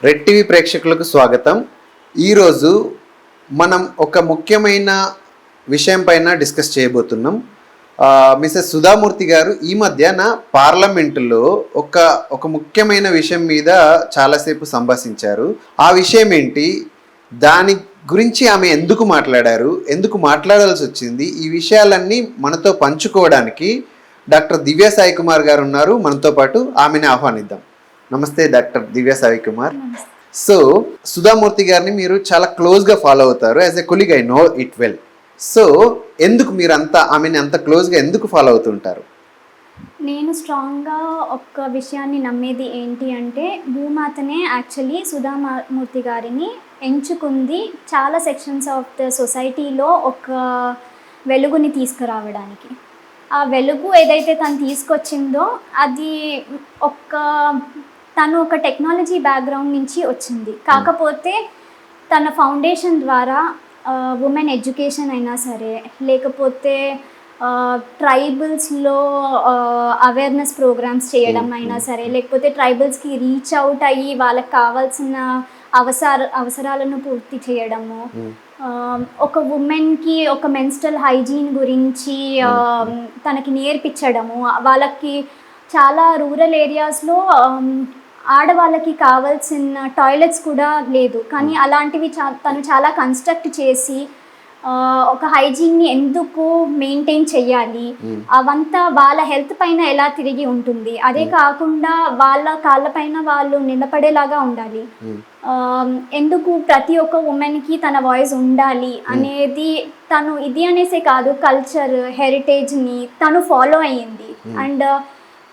Red TV ప్రేక్షకులకు స్వాగతం. ఈరోజు మనం ఒక ముఖ్యమైన విషయం పైన డిస్కస్ చేయబోతున్నాం. మిసెస్ సుధామూర్తి గారు ఈ మధ్యన పార్లమెంటులో ఒక ముఖ్యమైన విషయం మీద చాలాసేపు సంభాషించారు. ఆ విషయం ఏంటి, దాని గురించి ఆమె ఎందుకు మాట్లాడారు, ఎందుకు మాట్లాడాల్సి వచ్చింది, ఈ విషయాలన్నీ మనతో పంచుకోవడానికి డాక్టర్ దివ్య సాయి కుమార్ గారు ఉన్నారు. మనతో పాటు ఆమెను ఆహ్వానిద్దాం. నమస్తే డాక్టర్ దివ్య సాయి కుమార్. సో సుధామూర్తి గారిని మీరు చాలా క్లోజ్గా ఫాలో అవుతారు. As a colleague I know it well. So ఎందుకు మీరు ఆమెని అంత క్లోజ్గా ఎందుకు ఫాలో అవుతుంటారు? నేను స్ట్రాంగ్గా ఒక విషయాన్ని నమ్మేది ఏంటి అంటే, భూమాతనే యాక్చువల్లీ సుధామూర్తి గారిని ఎంచుకుంది చాలా సెక్షన్స్ ఆఫ్ ద సొసైటీలో ఒక వెలుగుని తీసుకురావడానికి. ఆ వెలుగు ఏదైతే తను తీసుకొచ్చిందో అది తను ఒక టెక్నాలజీ బ్యాక్గ్రౌండ్ నుంచి వచ్చింది. కాకపోతే తన ఫౌండేషన్ ద్వారా ఉమెన్ ఎడ్యుకేషన్ అయినా సరే, లేకపోతే ట్రైబల్స్లో అవేర్నెస్ ప్రోగ్రామ్స్ చేయడం అయినా సరే, లేకపోతే ట్రైబల్స్కి రీచ్ అవుట్ అయ్యి వాళ్ళకి కావాల్సిన అవసరాలను పూర్తి చేయడము, ఒక ఉమెన్కి ఒక మెన్స్ట్రల్ హైజీన్ గురించి తనకి నేర్పించడము, వాళ్ళకి చాలా రూరల్ ఏరియాస్లో ఆడవాళ్ళకి కావాల్సిన టాయిలెట్స్ కూడా లేదు, కానీ అలాంటివి తను చాలా కన్స్ట్రక్ట్ చేసి ఒక హైజీన్ని ఎందుకు మెయింటైన్ చెయ్యాలి, అవంతా వాళ్ళ హెల్త్ పైన ఎలా తిరిగి ఉంటుంది, అదే కాకుండా వాళ్ళ కాళ్ళపైన వాళ్ళు నిలబడేలాగా ఉండాలి, ఎందుకు ప్రతి ఒక్క ఉమెన్కి తన వాయిస్ ఉండాలి అనేది తను ఇది అనేసే కాదు, కల్చర్ హెరిటేజ్ని తను ఫాలో అయ్యింది. అండ్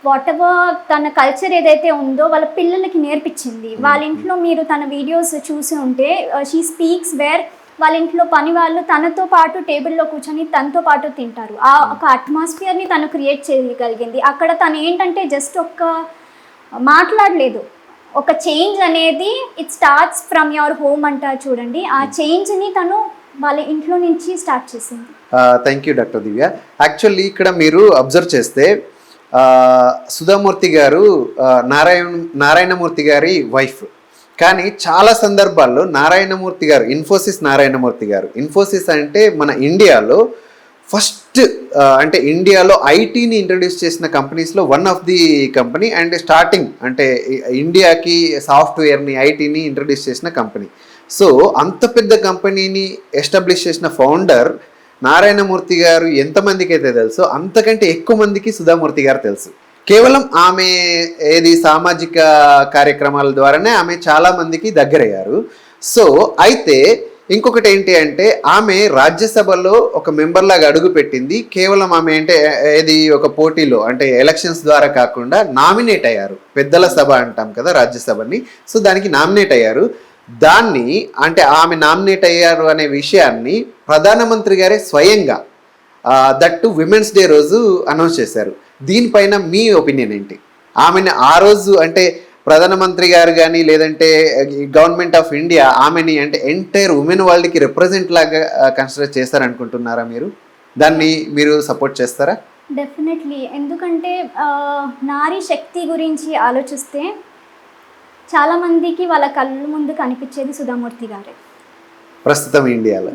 వాట్ ఎవర్ తన కల్చర్ ఏదైతే ఉందో వాళ్ళ పిల్లలకి నేర్పించింది. వాళ్ళ ఇంట్లో మీరు తన వీడియోస్ చూసి ఉంటే షీ స్పీక్స్ వేర్ వాళ్ళ ఇంట్లో పని వాళ్ళు తనతో పాటు టేబుల్లో కూర్చొని తనతో పాటు తింటారు. ఆ ఒక అట్మాస్ఫియర్ని తను క్రియేట్ చేయగలిగింది. అక్కడ తను ఏంటంటే జస్ట్ మాట్లాడలేదు, ఒక చేంజ్ అనేది it starts from your home అంటారు చూడండి, ఆ చేంజ్ని తను వాళ్ళ ఇంట్లో నుంచి స్టార్ట్ చేసింది. Thank you doctor Divya. Actually ఇక్కడ మీరు అబ్జర్వ్ చేస్తే సుధామూర్తి గారు నారాయణమూర్తి గారి వైఫ్, కానీ చాలా సందర్భాల్లో నారాయణమూర్తి గారు ఇన్ఫోసిస్ అంటే మన ఇండియాలో ఫస్ట్ అంటే ఇండియాలో ఐటీని ఇంట్రడ్యూస్ చేసిన కంపెనీస్లో one of the company and starting అంటే ఇండియాకి సాఫ్ట్వేర్ని ఐటీని ఇంట్రడ్యూస్ చేసిన కంపెనీ. సో అంత పెద్ద కంపెనీని ఎస్టాబ్లిష్ చేసిన ఫౌండర్ నారాయణమూర్తి గారు ఎంతమందికి అయితే తెలుసో అంతకంటే ఎక్కువ మందికి సుధామూర్తి గారు తెలుసు. కేవలం ఆమె సామాజిక కార్యక్రమాల ద్వారానే ఆమె చాలా మందికి దగ్గరయ్యారు. సో అయితే ఇంకొకటి ఏంటి అంటే, ఆమె రాజ్యసభలో ఒక మెంబర్ లాగా అడుగు పెట్టింది. కేవలం ఆమె అంటే ఒక పోటీలో అంటే ఎలక్షన్స్ ద్వారా కాకుండా నామినేట్ అయ్యారు. పెద్దల సభ అంటాం కదా రాజ్యసభని, సో దానికి నామినేట్ అయ్యారు. దాన్ని అంటే ఆమె నామినేట్ అయ్యారు అనే విషయాన్ని ప్రధానమంత్రి గారే స్వయంగా దట్టు విమెన్స్ డే రోజు అనౌన్స్ చేశారు. దీనిపైన మీ ఒపీనియన్ ఏంటి? ఆమెను ఆ రోజు అంటే ప్రధానమంత్రి గారు కానీ లేదంటే గవర్నమెంట్ ఆఫ్ ఇండియా ఆమెని అంటే ఎంటైర్ ఉమెన్ వరల్డ్కి రిప్రజెంట్ లాగా కన్సిడర్ చేస్తారనుకుంటున్నారా మీరు? దాన్ని మీరు సపోర్ట్ చేస్తారా? డెఫినెట్లీ. ఎందుకంటే నారీ శక్తి గురించి ఆలోచిస్తే చాలామందికి వాళ్ళ కళ్ళ ముందు కనిపించేది సుధామూర్తి గారే ప్రస్తుతం ఇండియాలో.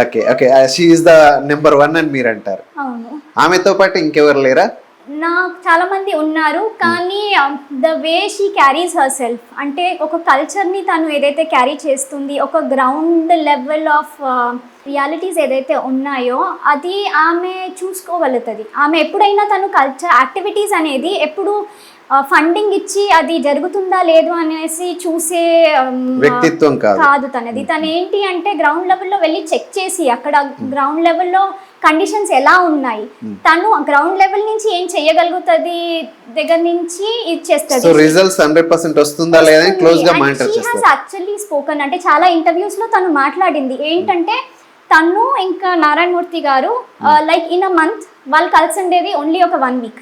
Okay okay, she is the number 1 అని మీరు అంటారు. అవును. ఆమెతో పాటు ఇంకెవరు లేరా? నాకు చాలా మంది ఉన్నారు, కానీ the way she carries her self అంటే ఒక కల్చర్ని తను ఏదైతే క్యారీ చేస్తుంది, ఒక గ్రౌండ్ లెవెల్ ఆఫ్ రియాలిటీస్ ఏదైతే ఉన్నాయో అది ఆమె చూసుకోగలుగుతుంది. ఆమె ఎప్పుడైనా తను కల్చర్ యాక్టివిటీస్ అనేది ఎప్పుడు ఫండింగ్ ఇచ్చి అది జరుగుతుందా లేదు అనేసి చూసే వ్యక్తిత్వం కాదు తనది. తను ఏంటి అంటే గ్రౌండ్ లెవెల్లో వెళ్ళి చెక్ చేసి అక్కడ గ్రౌండ్ లెవెల్లో కండిషన్స్ ఎలా ఉన్నాయి, తను గ్రౌండ్ లెవెల్ నుంచి ఏం చేయగలుగుతుంది దగ్గర నుంచి ఇచ్చేస్తుంది. సో రిజల్ట్స్ 100% వస్తుందా లేదా అని క్లోజ్ గా మానిటర్ చేస్తారు. యాక్చువల్లీ స్పోకన్ అంటే చాలా ఇంటర్వ్యూస్ లో తను మాట్లాడింది ఏంటంటే, తను ఇంకా నారాయణమూర్తి గారు లైక్ ఇన్ అ మంత్ వాళ్ళు కలిసి ఉండేది ఓన్లీ ఒక 1 week.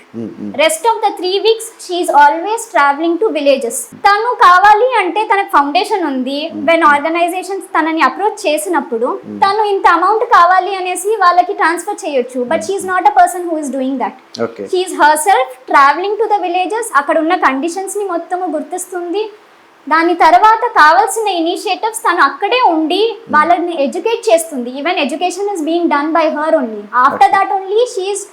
Rest of the 3 weeks she's always travelling to villages. తను కావాలి అంటే తనకు ఫౌండేషన్ ఉంది. వెన్ ఆర్గనైజేషన్స్ తనని అప్రోచ్ చేసినప్పుడు తను ఇంత అమౌంట్ కావాలి అనేసి వాళ్ళకి ట్రాన్స్ఫర్ చేయొచ్చు, but she's not a person who is doing that. She's herself travelling to the villages. అక్కడ ఉన్న కండిషన్స్ ని మొత్తము గుర్తిస్తుంది, దాని తర్వాత కావాల్సిన ఇనిషియేటివ్స్ తను అక్కడే ఉండి వాళ్ళని ఎడ్యుకేట్ చేస్తుంది. Even education is being done by her only. After that only she's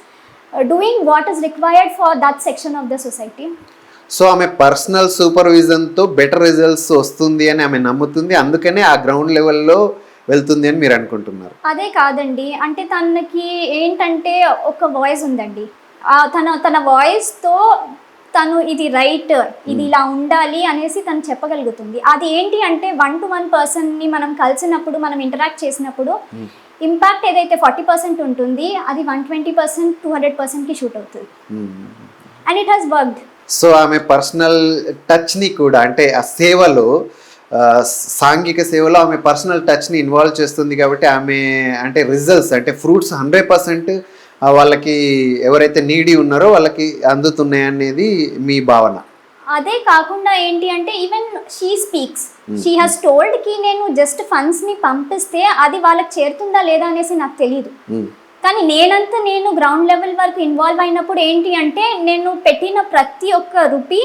doing what is required for that section of the society. So ఆమె పర్సనల్ సూపర్విజన్తో బెటర్ రిజల్ట్స్ వస్తుంది అని ఆమె నమ్ముతుంది, అందుకనే ఆ గ్రౌండ్ లెవెల్లో వెళ్తుంది అని మీరు అనుకుంటున్నారు? అదే కాదండి, అంటే తనకి ఏంటంటే ఒక వాయిస్ ఉందండి. తన వాయిస్తో తను ఇది రైట్, ఇది ఇలా ఉండాలి అనేసి తను చెప్పగలుగుతుంది. అది ఏంటి అంటే 1-to-1 పర్సన్ని మనం కలిసినప్పుడు, మనం ఇంటరాక్ట్ చేసినప్పుడు ఇంపాక్ట్ ఏదైతే 40% ఉంటుంది అది 120%, 200%కి షూట్ అవుతుంది. And it has worked. So ఆమె పర్సనల్ టచ్ని కూడా, అంటే ఆ సేవలో, సాంఘిక సేవలో ఆమె పర్సనల్ టచ్ని ఇన్వాల్వ్ చేస్తుంది కాబట్టి ఆమె అంటే రిజల్ట్స్, అంటే ఫ్రూట్స్ 100% వాళ్ళకి ఎవరైతే నీడీ ఉన్నారో వాళ్ళకి అందుతున్నాయి అనేది మీ భావన? అదే కాకుండా ఏంటి అంటే even she speaks, she has told కి నేను జస్ట్ ఫండ్స్ని పంపిస్తే అది వాళ్ళకి చేరుతుందా లేదా అనేసి నాకు తెలియదు. కానీ నేను గ్రౌండ్ లెవెల్ వరకు ఇన్వాల్వ్ అయినప్పుడు ఏంటి అంటే నేను పెట్టిన ప్రతి ఒక్క రూపీ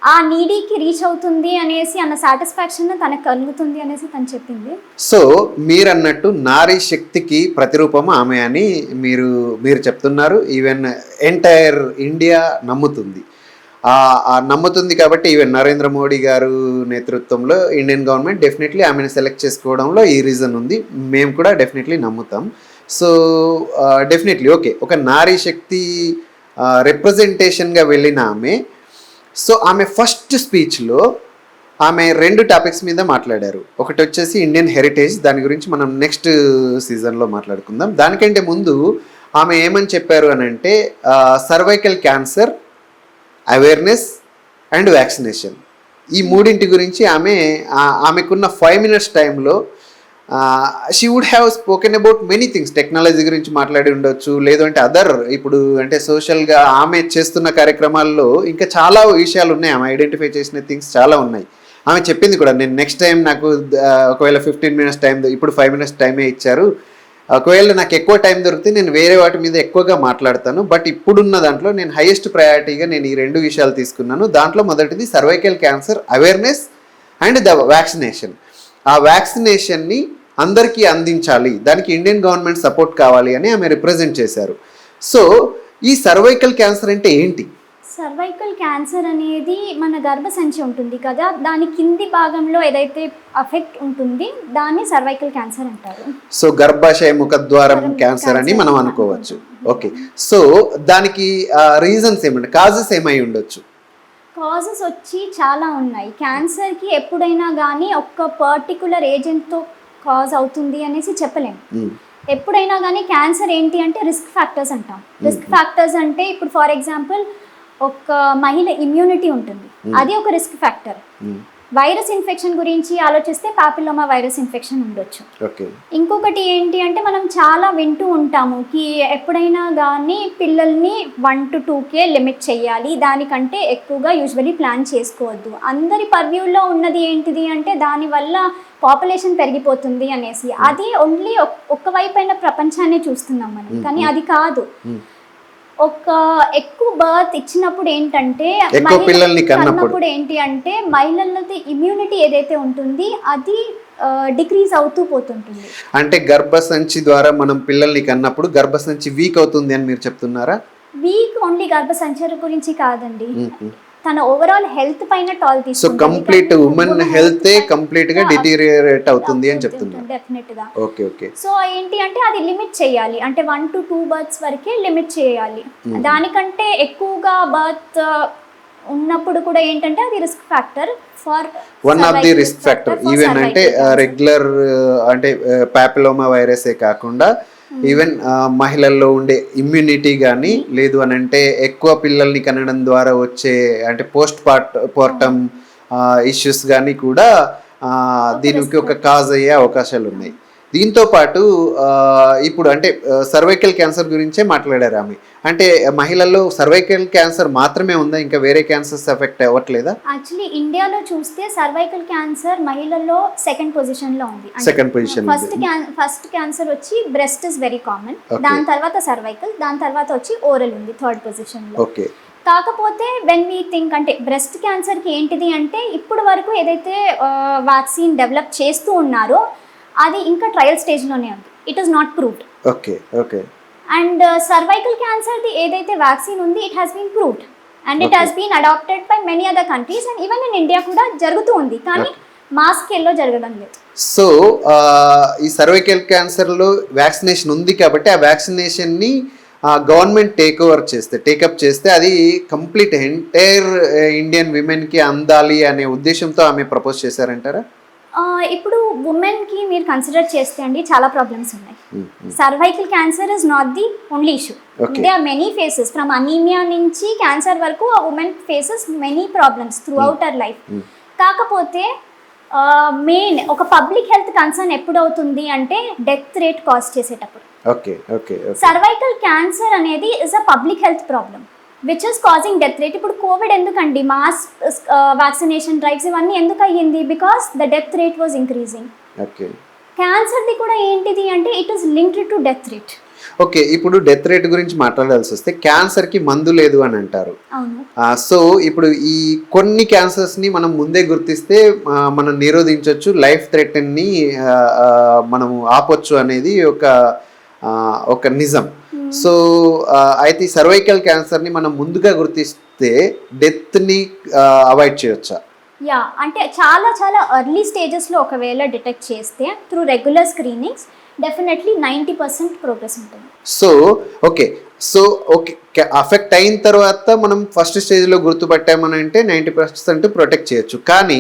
ఆ నీడీకి రీచ్ అవుతుంది అనేసి అన్న సాటిస్ఫాక్షన్ తనకు కలుగుతుంది అనేసి తను చెప్పింది. సో మీరు అన్నట్టు నారీ శక్తికి ప్రతిరూపం ఆమె అని మీరు చెప్తున్నారు. ఈవెన్ ఎంటైర్ ఇండియా నమ్ముతుంది. నమ్ముతుంది కాబట్టి ఈవెన్ నరేంద్ర మోడీ గారు నేతృత్వంలో ఇండియన్ గవర్నమెంట్ డెఫినెట్లీ ఆమెను సెలెక్ట్ చేసుకోవడంలో ఈ రీజన్ ఉంది. మేము కూడా డెఫినెట్లీ నమ్ముతాం. సో డెఫినెట్లీ ఓకే, ఒక నారీ శక్తి రిప్రజెంటేషన్గా వెళ్ళిన ఆమె, సో ఆమె ఫస్ట్ స్పీచ్లో ఆమె 2 టాపిక్స్ మీద మాట్లాడారు. ఒకటి వచ్చేసి ఇండియన్ హెరిటేజ్, దాని గురించి మనం నెక్స్ట్ సీజన్లో మాట్లాడుకుందాం. దానికంటే ముందు ఆమె ఏమని చెప్పారు అని అంటే cervical cancer, awareness and vaccination, ఈ మూడింటి గురించి ఆమెకున్న 5 minutes టైంలో she would have spoken about many things. Technology గురించి మాట్లాడి ఉండొచ్చు, లేదంటే అదర్ ఇప్పుడు అంటే సోషల్గా ఆమె చేస్తున్న కార్యక్రమాల్లో ఇంకా చాలా విషయాలు ఉన్నాయి. ఆమె ఐడెంటిఫై చేసిన థింగ్స్ చాలా ఉన్నాయి. ఆమె చెప్పింది కూడా, నేను నెక్స్ట్ టైం నాకు ఒకవేళ 15 minutes టైం, ఇప్పుడు 5 minutes టైమే ఇచ్చారు, ఒకవేళ నాకు ఎక్కువ టైం దొరికితే నేను వేరే వాటి మీద ఎక్కువగా మాట్లాడతాను, బట్ ఇప్పుడున్న దాంట్లో నేను హైయెస్ట్ ప్రయారిటీగా నేను ఈ 2 విషయాలు తీసుకున్నాను. దాంట్లో మొదటిది cervical cancer awareness and the vaccination. ఆ వ్యాక్సినేషన్ని అందరికీ అందించాలి, దానికి ఇండియన్ గవర్నమెంట్ సపోర్ట్ కావాలి అని ఆమె రిప్రజెంట్ చేశారు. సో ఈ సర్వైకల్ క్యాన్సర్ అంటే ఏంటి? సర్వైకల్ క్యాన్సర్ అనేది మన గర్భసంచి ఉంటుంది కదా, దాని కింది భాగంలో ఏదైతే అఫెక్ట్ ఉంటుంది దాన్ని సర్వైకల్ క్యాన్సర్ అంటారు. సో గర్భాశయ ముఖద్వారం క్యాన్సర్ అని మనం అనుకోవచ్చు. ఓకే, సో దానికి రీజన్స్ ఏమంటే, కాజెస్ ఏమై ఉండొచ్చు? కాజెస్ వచ్చి చాలా ఉన్నాయి. క్యాన్సర్కి ఎప్పుడైనా కానీ ఒక్క పర్టికులర్ ఏజెంట్తో కాజ్ అవుతుంది అనేసి చెప్పలేము. ఎప్పుడైనా కానీ క్యాన్సర్ ఏంటి అంటే రిస్క్ ఫ్యాక్టర్స్ అంటాం. రిస్క్ ఫ్యాక్టర్స్ అంటే ఇప్పుడు ఫర్ ఎగ్జాంపుల్ ఒక మహిళ ఇమ్యూనిటీ ఉంటుంది, అది ఒక రిస్క్ ఫ్యాక్టర్. వైరస్ ఇన్ఫెక్షన్ గురించి ఆలోచిస్తే పాపిలోమా వైరస్ ఇన్ఫెక్షన్ ఉండొచ్చు. ఇంకొకటి ఏంటి అంటే మనం చాలా వింటూ ఉంటాము కి ఎప్పుడైనా కానీ పిల్లల్ని 1 to 2 లిమిట్ చేయాలి, దానికంటే ఎక్కువగా యూజువలీ ప్లాన్ చేసుకోవద్దు. అందరి పర్వ్యూలో ఉన్నది ఏంటిది అంటే దానివల్ల పాపులేషన్ పెరిగిపోతుంది అనేసి. అది ఓన్లీ ఒక్క వైపైన ప్రపంచాన్ని చూస్తున్నాం మనం, కానీ అది కాదు. ఒక ఎక్కువ బర్త్ ఇచ్చినప్పుడు ఏంటంటే కన్నప్పుడు ఏంటి అంటే మహిళలది ఇమ్యూనిటీ ఏదైతే ఉంటుంది అది డిక్రీజ్ అవుతూ పోతుంటుంది. అంటే గర్భసంచి ద్వారా మనం పిల్లల్ని కన్నప్పుడు గర్భసంచి వీక్ అవుతుంది అని మీరు చెప్తున్నారా? వీక్ ఓన్లీ గర్భసంచి గురించి కాదండి, తన ఓవరాల్ హెల్త్ పైన టాల్ తీసుకుంటుంది. So complete women health complete గా డిటీరియేట్ అవుతుంది అని చెప్తున్నారు. డెఫినెట్ గా. Okay okay. సో ఏంటి అంటే అది లిమిట్ చేయాలి, అంటే 1 to 2 బర్త్స్ వరకే లిమిట్ చేయాలి. దానికంటే ఎక్కువగా బర్త్ ఉన్నప్పుడు కూడా ఏంటంటే అది risk factor for one of the risk factor. Even అంటే రెగ్యులర్ అంటే పాపిలోమా వైరసే కాకుండా ఈవెన్ మహిళల్లో ఉండే ఇమ్యూనిటీ కానీ, లేదు అని అంటే ఎక్కువ పిల్లల్ని కనడం ద్వారా వచ్చే అంటే పోస్ట్ పార్టమ్ ఇష్యూస్ కానీ కూడా దీనికి ఒక కాజ్ అయ్యే అవకాశాలు ఉన్నాయి. దీంతో పాటు ఇప్పుడు అంటే సర్వైకల్ క్యాన్సర్ గురించే మాట్లాడారు ఆమె. అంటే మహిళల్లో సర్వైకల్ క్యాన్సర్ మాత్రమే ఉందా, ఇంకా వేరే క్యాన్సర్స్ ఎఫెక్ట్ అవ్వట్లేదా? యాక్చువల్లీ ఇండియాలో చూస్తే సర్వైకల్ క్యాన్సర్ మహిళల్లో 2nd పొజిషన్లో ఉంది. 2nd position. ఫస్ట్ క్యాన్సర్ వచ్చి బ్రెస్ట్ ఇస్ వెరీ కామన్, దాని తర్వాత సర్వైకల్, దాని తర్వాత వచ్చి ఓరల్ ఉంది 3rd పొజిషన్లో. ఓకే. కాకపోతే వెన్ వీ థింక్ అంటే బ్రెస్ట్ క్యాన్సర్కి ఏంటిది అంటే ఇప్పుడు వరకు ఏదైతే వ్యాక్సిన్ డెవలప్ చేస్తూ ఉన్నారో అది ఇంకా ట్రయల్ స్టేజ్లోనే ఉంది. It is not proved. Okay okay. And cervical క్యాన్సర్ది ఏదైతే వ్యాక్సిన్ ఉంది it has been proved and it has been adapted by many other countries and even in India కూడా జరుగుతూ ఉంది, కానీ మా స్కేల్లో జరగడం లేదు. సో ఈ సర్వైకల్ క్యాన్సర్లో వ్యాక్సినేషన్ ఉంది కాబట్టి ఆ వ్యాక్సినేషన్ని గవర్నమెంట్ టేకప్ చేస్తే అది కంప్లీట్ ఎంటైర్ ఇండియన్ విమెన్కి అందాలి అనే ఉద్దేశంతో ఆమె ప్రపోజ్ చేశారంటారా? ఇప్పుడు ఉమెన్కి మీరు కన్సిడర్ చేస్తే అండి చాలా ప్రాబ్లమ్స్ ఉన్నాయి. Cervical cancer is not the only issue. They are many faces from anemia నుంచి క్యాన్సర్ వరకు ఆ women faces many problems throughout our life. కాకపోతే మెయిన్ ఒక పబ్లిక్ హెల్త్ కన్సర్న్ ఎప్పుడు అవుతుంది అంటే డెత్ రేట్ కాజ్ చేసేటప్పుడు. Okay okay. సర్వైకల్ క్యాన్సర్ అనేది is a public health problem which is causing death rate. ఇప్పుడు కోవిడ్ ఎందుకండి మాస్ వ్యాక్సినేషన్ డ్రైవ్స్ ఇవన్నీ ఎందుకు అయ్యింది? Because the death rate was increasing. Okay. క్యాన్సర్ది కూడా ఏంటిది అంటే it is linked to death rate. Okay, ఇప్పుడు డెత్ రేట్ గురించి మాట్లాడాల్సి వస్తే క్యాన్సర్కి మందు లేదు అని అంటారు. సో ఇప్పుడు ఈ కొన్ని క్యాన్సర్స్ని మనం ముందే గుర్తిస్తే మనం నిరోధించవచ్చు, లైఫ్ థ్రెటన్ని మనము ఆపొచ్చు అనేది ఒక నిజం. సో అయితే ఈ సర్వైకల్ క్యాన్సర్ని మనం ముందుగా గుర్తిస్తే డెత్ని అవాయిడ్ చేయొచ్చా? యా, అంటే చాలా చాలా ఎర్లీ స్టేజెస్లో ఒకవేళ డిటెక్ట్ చేస్తే through regular screenings definitely 90% progress ఉంటుంది. సో ఓకే అఫెక్ట్ అయిన తర్వాత మనం ఫస్ట్ స్టేజ్లో గుర్తుపట్టామని అంటే 90% ప్రొటెక్ట్ చేయొచ్చు. కానీ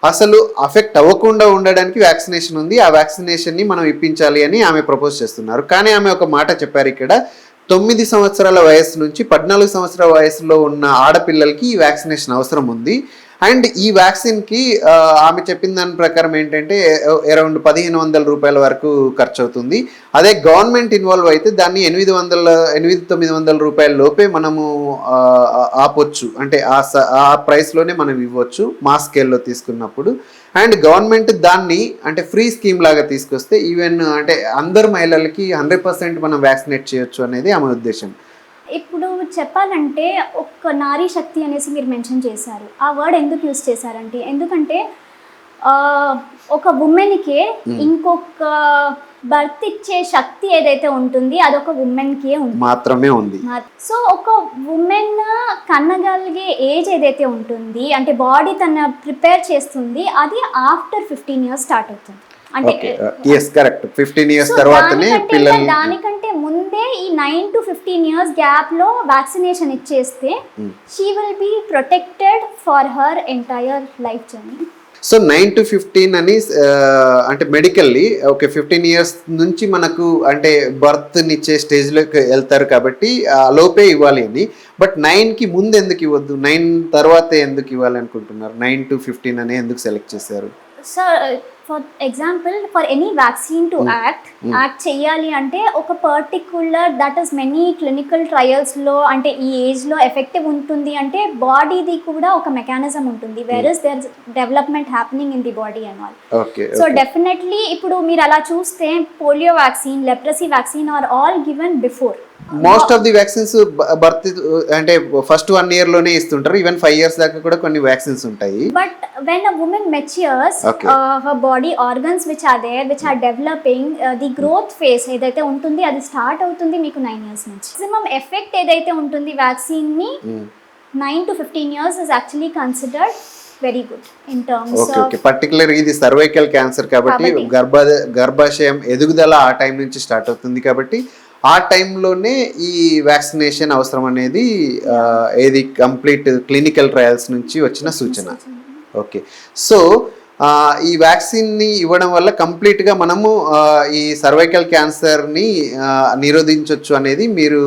అసలు అఫెక్ట్ అవ్వకుండా ఉండడానికి వ్యాక్సినేషన్ ఉంది, ఆ వ్యాక్సినేషన్ని మనం ఇప్పించాలి అని ఆమె ప్రపోజ్ చేస్తున్నారు. కానీ ఆమె ఒక మాట చెప్పారు ఇక్కడ, 9 సంవత్సరాల వయసు నుంచి 14 సంవత్సరాల వయసులో ఉన్న ఆడపిల్లలకి ఈ వ్యాక్సినేషన్ అవసరం ఉంది. అండ్ ఈ వ్యాక్సిన్కి ఆమె చెప్పిన దాని ప్రకారం ఏంటంటే అరౌండ్ 1500 రూపాయల వరకు ఖర్చు అవుతుంది. అదే గవర్నమెంట్ ఇన్వాల్వ్ అయితే దాన్ని 800-900 రూపాయల లోపే మనము ఆపొచ్చు, అంటే ఆ ప్రైస్లోనే మనం ఇవ్వచ్చు మా స్కేల్లో తీసుకున్నప్పుడు. అండ్ గవర్నమెంట్ దాన్ని అంటే ఫ్రీ స్కీమ్ లాగా తీసుకొస్తే ఈవెన్ అంటే అందరు మహిళలకి 100% మనం వ్యాక్సినేట్ చేయొచ్చు అనేది ఆమె ఉద్దేశం. ఇప్పుడు చెప్పాలంటే ఒక నారీ శక్తి అనేసి మీరు మెన్షన్ చేశారు. ఆ వర్డ్ ఎందుకు యూజ్ చేశారంటే ఎందుకంటే ఒక ఉమెన్కే ఇంకొక బర్త్ ఇచ్చే శక్తి ఏదైతే ఉంటుంది అదొక ఉమెన్కే మాత్రమే ఉంది. సో ఒక ఉమెన్ కన్నగలిగే ఏజ్ ఏదైతే ఉంటుంది అంటే బాడీ తన ప్రిపేర్ చేస్తుంది అది ఆఫ్టర్ 15 years స్టార్ట్ అవుతుంది. అంటే కరెక్ట్ 15 years తర్వాతనే పిల్లలు. దానికంటే ముందే ఈ 9 to 15 years గ్యాప్ లో వ్యాక్సినేషన్ ఇచ్చేస్తే she will be protected for her entire life journey. So 9 to 15 అని అంటే మెడికల్లీ ఓకే 15 years నుంచి మనకు అంటే బర్త్నిచ్చే స్టేజ్లోకి వెళ్తారు కాబట్టి ఆ లోపే ఇవ్వాలి అని. బట్ 9కి ముందు ఎందుకు ఇవ్వద్దు, 9 తర్వాతే ఎందుకు ఇవ్వాలి అనుకుంటున్నారు? 9 to 15 అని ఎందుకు సెలెక్ట్ చేశారు? Sir for example for any vaccine to act చేయాలి అంటే ఒక particular that is many clinical ట్రయల్స్లో అంటే ఈ ఏజ్లో ఎఫెక్టివ్ ఉంటుంది అంటే బాడీది కూడా ఒక మెకానిజం ఉంటుంది where is there development happening in the body and all. So definitely ఇప్పుడు మీరు అలా చూస్తే polio vaccine, leprosy vaccine are all given before. Most of the vaccines birth అంటే ఫస్ట్ 1 year లోనే ఇస్తుంటారు, ఈవెన్ 5 years దాకా కూడా కొన్ని వ్యాక్సిన్స్ ఉంటాయి. But when a woman matures her body organs which are there which are developing the growth phase ఏదైతే ఉంటుంది అది స్టార్ట్ అవుతుంది మీకు 9 years నుంచి. మాక్సిమం ఎఫెక్ట్ ఏదైతే ఉంటుంది వ్యాక్సిన్ ని 9 to 15 years is actually considered very good in terms of particular ఇది సర్వైకల్ క్యాన్సర్ కాబట్టి గర్భాశయం ఎదుగుదల ఆ టైం నుంచి స్టార్ట్ అవుతుంది కాబట్టి ఆ టైంలోనే ఈ వ్యాక్సినేషన్ అవసరం అనేది ఏది కంప్లీట్ క్లినికల్ ట్రయల్స్ నుంచి వచ్చిన సూచన. ఓకే, సో ఈ వ్యాక్సిన్ని ఇవ్వడం వల్ల కంప్లీట్గా మనము ఈ సర్వైకల్ క్యాన్సర్ని నిరోధించవచ్చు అనేది మీరు.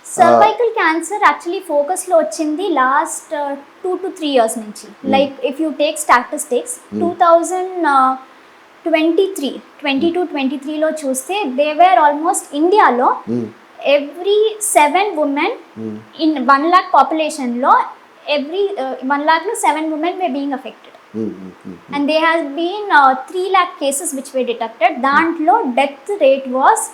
సర్వైకల్ క్యాన్సర్ యాక్చువల్లీ ఫోకస్లో వచ్చింది లాస్ట్ 2 to 3 years నుంచి. Like if you take statistics 2022-23లో చూస్తే దే వేర్ ఆల్మోస్ట్ ఇండియాలో ఎవ్రీ 7 women ఇన్ 1 lakh పాపులేషన్లో ఎవ్రీ 1 lakhలో 7 women were being affected. And there has been 3 lakh cases which were detected. దాంట్లో death rate was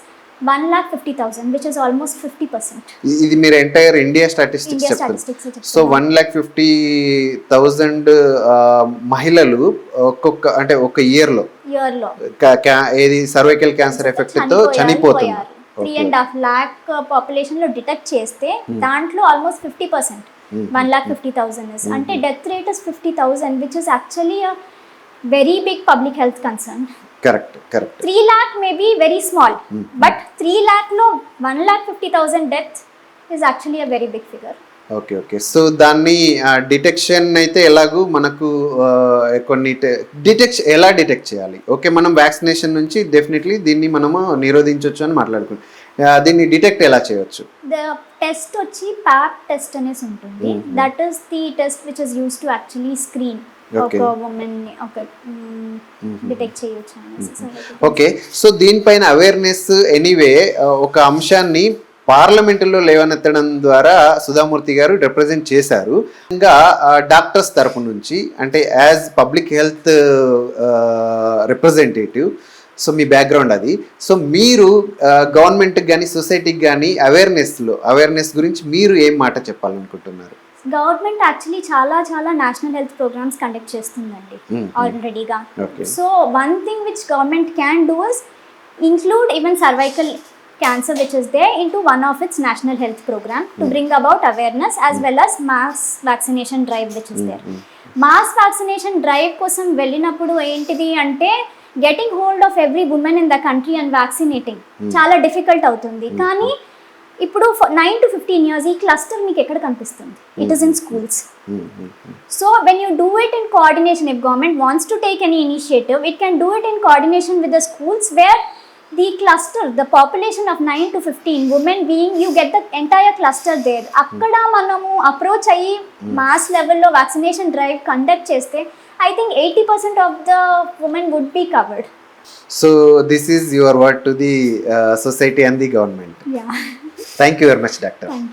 1,50,000, which is almost 50%. ఇది మీరు entire India statistics India చెప్తారు. statistics. So 1,50,000 మహిళలు అంటే ఒక ఇయర్లో Year లో ఏది సర్వైకల్ క్యాన్సర్ ఎఫెక్ట్ తో చనిపోతున్నారు. 3.5 lakh పాపులేషన్ లో డిటెక్ట్ చేస్తే దాంట్లో ఆల్మోస్ట్ 50%, 1,50,000 is. అంటే death rate is 50,000, which is actually a very big public health concern. Correct. 3 lakh may be very small, but 3 lakh లో 1,50,000 death is actually a very big figure. Okay. So దాన్ని detection అయితే ఎలాగూ మనకు కొన్ని ఎలా detect చేయాలి? Okay, మనం vaccination నుంచి డెఫినెట్లీ దీన్ని మనము నిరోధించవచ్చు అని మాట్లాడుకున్నాం. దీన్ని డిటెక్ట్ ఎలా చేయొచ్చు? ద టెస్ట్ వచ్చి ప్యాప్ టెస్ట్ అనేసి ఉంటుంది. That is the test which is use to actually screen ఒక ఉమెన్ ని ఒక డిటెక్ట్ చేయొచ్చు అనేసి. ఓకే. సో దీనిపైన అవేర్నెస్ ఎనీవే ఒక అంశాన్ని పార్లమెంటులో లేవనెత్తడం ద్వారా సుధామూర్తి గారు రిప్రజెంట్ చేశారు. ఇంకా డాక్టర్స్ తరపు నుంచి అంటే as public health representative, so మీ బ్యాక్గ్రౌండ్ అది. సో మీరు గవర్నమెంట్కి కానీ సొసైటీకి కానీ అవేర్నెస్ గురించి మీరు ఏం మాట చెప్పాలనుకుంటున్నారు? గవర్నమెంట్ యాక్చువల్లీ చాలా నేషనల్ హెల్త్ ప్రోగ్రామ్స్ కండక్ట్ చేస్తుందండి ఆల్రెడీగా. So one thing which government can do is include even cervical cancer which is there into one of its national health program to bring about awareness as well as mass vaccination drive which is there. Mass vaccination drive కోసం వెళ్ళినప్పుడు ఏంటిది అంటే getting hold of every women in the country and vaccinating చాలా difficult అవుతుంది. కానీ ఇప్పుడు 9 to 15 years ఈ cluster మీకు ఎక్కడ కనిపిస్తుంది? It is in schools. So when you do it in coordination, if government wants to take any initiative, it can do it in coordination with the schools where the cluster, the population of 9 to 15 women being, you get the entire cluster there. akkada manamu approach ayi mass level lo vaccination drive conduct cheste, I think 80% of the women would be covered. So this is your word to the society and the government. Yeah. Thank you very much, doctor. Thank you.